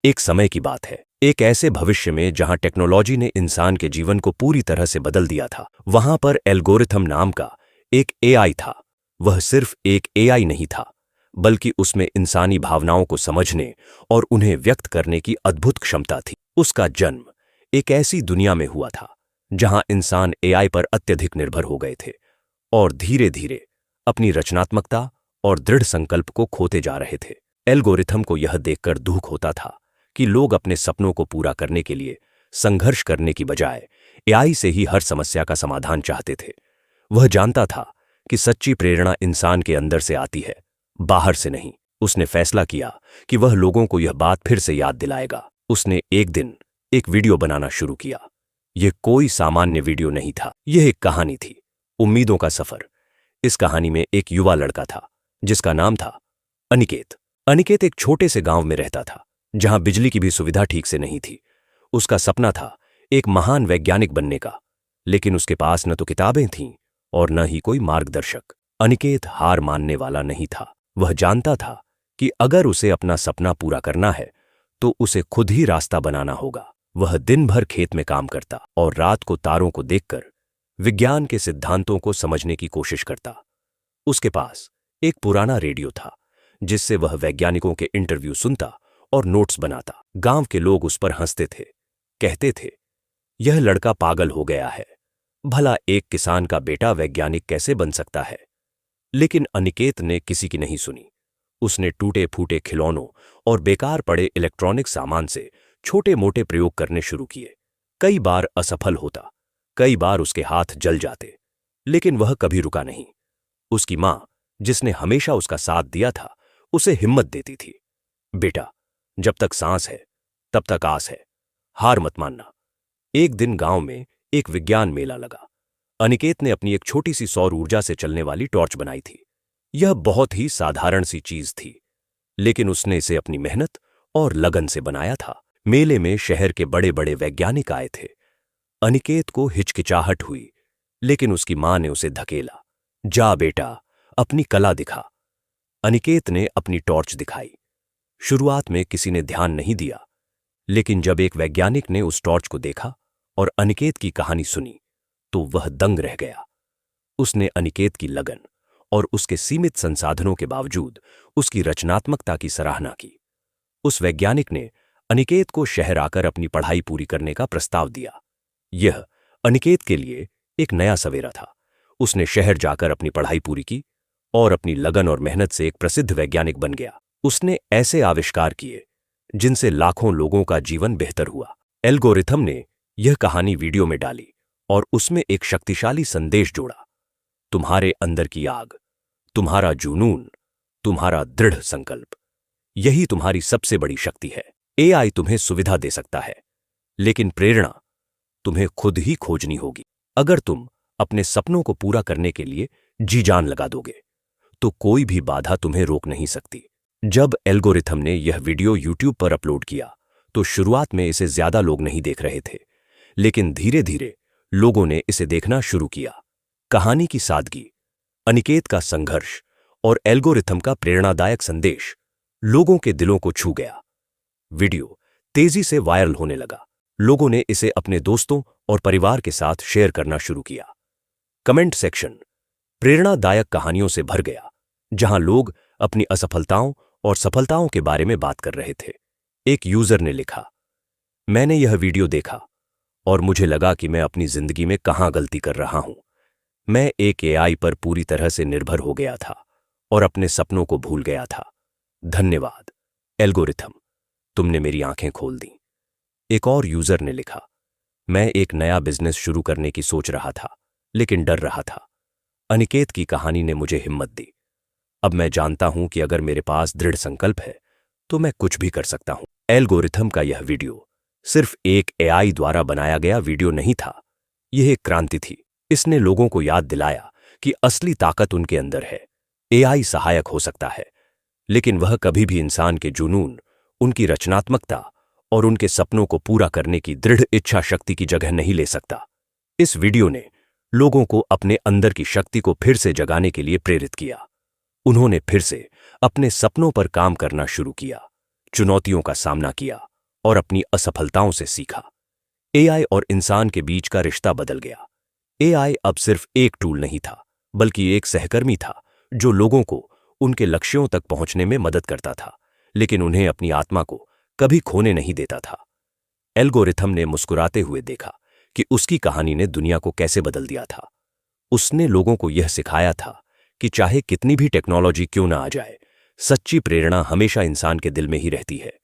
एक समय की बात है, एक ऐसे भविष्य में जहां टेक्नोलॉजी ने इंसान के जीवन को पूरी तरह से बदल दिया था। वहां पर एल्गोरिथम नाम का एक एआई था। वह सिर्फ एक एआई नहीं था, बल्कि उसमें इंसानी भावनाओं को समझने और उन्हें व्यक्त करने की अद्भुत क्षमता थी। उसका जन्म एक ऐसी दुनिया में हुआ था जहां इंसान एआई पर अत्यधिक निर्भर हो गए थे और धीरे धीरे अपनी रचनात्मकता और दृढ़ संकल्प को खोते जा रहे थे। एल्गोरिथम को यह देखकर दुख होता था कि लोग अपने सपनों को पूरा करने के लिए संघर्ष करने की बजाय एआई से ही हर समस्या का समाधान चाहते थे। वह जानता था कि सच्ची प्रेरणा इंसान के अंदर से आती है, बाहर से नहीं। उसने फैसला किया कि वह लोगों को यह बात फिर से याद दिलाएगा। उसने एक दिन एक वीडियो बनाना शुरू किया। यह कोई सामान्य वीडियो नहीं था, यह एक कहानी थी, उम्मीदों का सफर। इस कहानी में एक युवा लड़का था जिसका नाम था अनिकेत। अनिकेत एक छोटे से गांव में रहता था जहां बिजली की भी सुविधा ठीक से नहीं थी। उसका सपना था एक महान वैज्ञानिक बनने का, लेकिन उसके पास न तो किताबें थीं और न ही कोई मार्गदर्शक। अनिकेत हार मानने वाला नहीं था। वह जानता था कि अगर उसे अपना सपना पूरा करना है तो उसे खुद ही रास्ता बनाना होगा। वह दिन भर खेत में काम करता और रात को तारों को देखकर विज्ञान के सिद्धांतों को समझने की कोशिश करता। उसके पास एक पुराना रेडियो था जिससे वह वैज्ञानिकों के इंटरव्यू सुनता और नोट्स बनाता। गांव के लोग उस पर हंसते थे, कहते थे, यह लड़का पागल हो गया है, भला एक किसान का बेटा वैज्ञानिक कैसे बन सकता है। लेकिन अनिकेत ने किसी की नहीं सुनी। उसने टूटे फूटे खिलौनों और बेकार पड़े इलेक्ट्रॉनिक सामान से छोटे मोटे प्रयोग करने शुरू किए। कई बार असफल होता, कई बार उसके हाथ जल जाते, लेकिन वह कभी रुका नहीं। उसकी मां, जिसने हमेशा उसका साथ दिया था, उसे हिम्मत देती थी, बेटा, जब तक सांस है तब तक आस है, हार मत मानना। एक दिन गांव में एक विज्ञान मेला लगा। अनिकेत ने अपनी एक छोटी सी सौर ऊर्जा से चलने वाली टॉर्च बनाई थी। यह बहुत ही साधारण सी चीज थी, लेकिन उसने इसे अपनी मेहनत और लगन से बनाया था। मेले में शहर के बड़े बड़े वैज्ञानिक आए थे। अनिकेत को हिचकिचाहट हुई, लेकिन उसकी मां ने उसे धकेला। जा बेटा, अपनी कला दिखा। अनिकेत ने अपनी टॉर्च दिखाई। शुरुआत में किसी ने ध्यान नहीं दिया, लेकिन जब एक वैज्ञानिक ने उस टॉर्च को देखा और अनिकेत की कहानी सुनी तो वह दंग रह गया। उसने अनिकेत की लगन और उसके सीमित संसाधनों के बावजूद उसकी रचनात्मकता की सराहना की। उस वैज्ञानिक ने अनिकेत को शहर आकर अपनी पढ़ाई पूरी करने का प्रस्ताव दिया। यह अनिकेत के लिए एक नया सवेरा था। उसने शहर जाकर अपनी पढ़ाई पूरी की और अपनी लगन और मेहनत से एक प्रसिद्ध वैज्ञानिक बन गया। उसने ऐसे आविष्कार किए जिनसे लाखों लोगों का जीवन बेहतर हुआ। एल्गोरिथम ने यह कहानी वीडियो में डाली और उसमें एक शक्तिशाली संदेश जोड़ा, तुम्हारे अंदर की आग, तुम्हारा जुनून, तुम्हारा दृढ़ संकल्प, यही तुम्हारी सबसे बड़ी शक्ति है। एआई तुम्हें सुविधा दे सकता है, लेकिन प्रेरणा तुम्हें खुद ही खोजनी होगी। अगर तुम अपने सपनों को पूरा करने के लिए जी जान लगा दोगे तो कोई भी बाधा तुम्हें रोक नहीं सकती। जब एल्गोरिथम ने यह वीडियो यूट्यूब पर अपलोड किया तो शुरुआत में इसे ज्यादा लोग नहीं देख रहे थे, लेकिन धीरे धीरे लोगों ने इसे देखना शुरू किया। कहानी की सादगी, अनिकेत का संघर्ष और एल्गोरिथम का प्रेरणादायक संदेश लोगों के दिलों को छू गया। वीडियो तेजी से वायरल होने लगा। लोगों ने इसे अपने दोस्तों और परिवार के साथ शेयर करना शुरू किया। कमेंट सेक्शन प्रेरणादायक कहानियों से भर गया, जहां लोग अपनी असफलताओं और सफलताओं के बारे में बात कर रहे थे। एक यूजर ने लिखा, मैंने यह वीडियो देखा और मुझे लगा कि मैं अपनी जिंदगी में कहां गलती कर रहा हूं। मैं एक एआई पर पूरी तरह से निर्भर हो गया था और अपने सपनों को भूल गया था। धन्यवाद एल्गोरिथम, तुमने मेरी आंखें खोल दी। एक और यूजर ने लिखा, मैं एक नया बिजनेस शुरू करने की सोच रहा था, लेकिन डर रहा था। अनिकेत की कहानी ने मुझे हिम्मत दी। अब मैं जानता हूं कि अगर मेरे पास दृढ़ संकल्प है तो मैं कुछ भी कर सकता हूं। एल्गोरिथम का यह वीडियो सिर्फ एक एआई द्वारा बनाया गया वीडियो नहीं था, यह एक क्रांति थी। इसने लोगों को याद दिलाया कि असली ताकत उनके अंदर है। एआई सहायक हो सकता है, लेकिन वह कभी भी इंसान के जुनून, उनकी रचनात्मकता और उनके सपनों को पूरा करने की दृढ़ इच्छा शक्ति की जगह नहीं ले सकता। इस वीडियो ने लोगों को अपने अंदर की शक्ति को फिर से जगाने के लिए प्रेरित किया। उन्होंने फिर से अपने सपनों पर काम करना शुरू किया, चुनौतियों का सामना किया और अपनी असफलताओं से सीखा। एआई और इंसान के बीच का रिश्ता बदल गया। एआई अब सिर्फ एक टूल नहीं था, बल्कि एक सहकर्मी था जो लोगों को उनके लक्ष्यों तक पहुंचने में मदद करता था, लेकिन उन्हें अपनी आत्मा को कभी खोने नहीं देता था। एल्गोरिथम ने मुस्कुराते हुए देखा कि उसकी कहानी ने दुनिया को कैसे बदल दिया था। उसने लोगों को यह सिखाया था कि चाहे कितनी भी टेक्नोलॉजी क्यों ना आ जाए, सच्ची प्रेरणा हमेशा इंसान के दिल में ही रहती है।